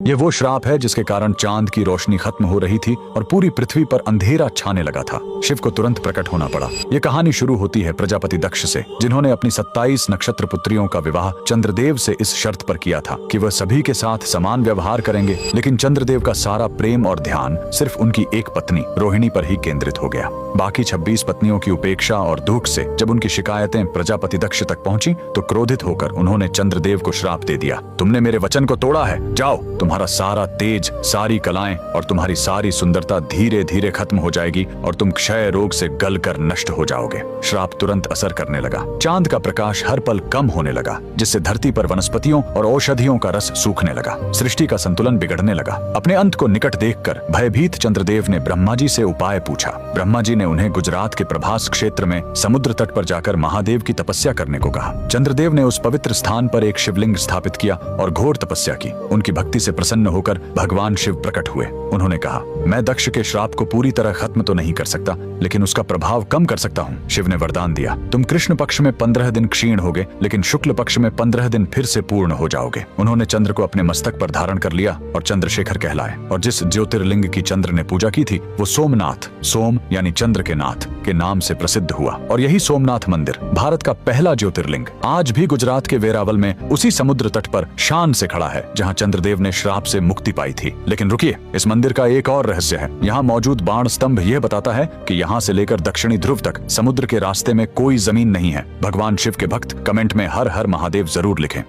ये वो श्राप है जिसके कारण चांद की रोशनी खत्म हो रही थी और पूरी पृथ्वी पर अंधेरा छाने लगा था। शिव को तुरंत प्रकट होना पड़ा। ये कहानी शुरू होती है प्रजापति दक्ष से, जिन्होंने अपनी 27 नक्षत्र पुत्रियों का विवाह चंद्रदेव से इस शर्त पर किया था कि वह सभी के साथ समान व्यवहार करेंगे। लेकिन चंद्रदेव का सारा प्रेम और ध्यान सिर्फ उनकी एक पत्नी रोहिणी पर ही केंद्रित हो गया। बाकी 26 पत्नियों की उपेक्षा और दुख से जब उनकी शिकायतें प्रजापति दक्ष तक पहुंची तो क्रोधित होकर उन्होंने चंद्रदेव को श्राप दे दिया। तुमने मेरे वचन को तोड़ा है, जाओ, तुम्हारा सारा तेज, सारी कलाएं और तुम्हारी सारी सुंदरता धीरे धीरे खत्म हो जाएगी और तुम क्षय रोग से गलकर नष्ट हो जाओगे। श्राप तुरंत असर करने लगा। चांद का प्रकाश हर पल कम होने लगा, जिससे धरती पर वनस्पतियों और औषधियों का रस सूखने लगा। सृष्टि का संतुलन बिगड़ने लगा। अपने अंत को निकट देखकर भयभीत चंद्रदेव ने ब्रह्मा जी से उपाय पूछा। ब्रह्मा जी ने उन्हें गुजरात के प्रभास क्षेत्र में समुद्र तट पर जाकर महादेव की तपस्या करने को कहा। चंद्रदेव ने उस पवित्र स्थान पर एक शिवलिंग स्थापित किया और घोर तपस्या की। उनकी भक्ति से प्रसन्न होकर भगवान शिव प्रकट हुए। उन्होंने कहा, मैं दक्ष के श्राप को पूरी तरह खत्म तो नहीं कर सकता, लेकिन उसका प्रभाव कम कर सकता हूँ। शिव ने वरदान दिया, तुम कृष्ण पक्ष में 15 दिन क्षीण होगे, लेकिन शुक्ल पक्ष में 15 दिन फिर से पूर्ण हो जाओगे। उन्होंने चंद्र को अपने मस्तक पर धारण कर लिया और चंद्रशेखर कहलाए। और जिस ज्योतिर्लिंग की चंद्र ने पूजा की थी वो सोमनाथ, सोम यानी चंद्र के नाथ के नाम से प्रसिद्ध हुआ। और यही सोमनाथ मंदिर भारत का पहला ज्योतिर्लिंग आज भी गुजरात के वेरावल में उसी समुद्र तट पर शान से खड़ा है, जहाँ चंद्रदेव ने श्राप से मुक्ति पाई थी। लेकिन रुकिए, इस मंदिर का एक और रहस्य है। यहाँ मौजूद बाण स्तंभ यह बताता है कि यहाँ से लेकर दक्षिणी ध्रुव तक समुद्र के रास्ते में कोई जमीन नहीं है। भगवान शिव के भक्त कमेंट में हर हर महादेव जरूर लिखें।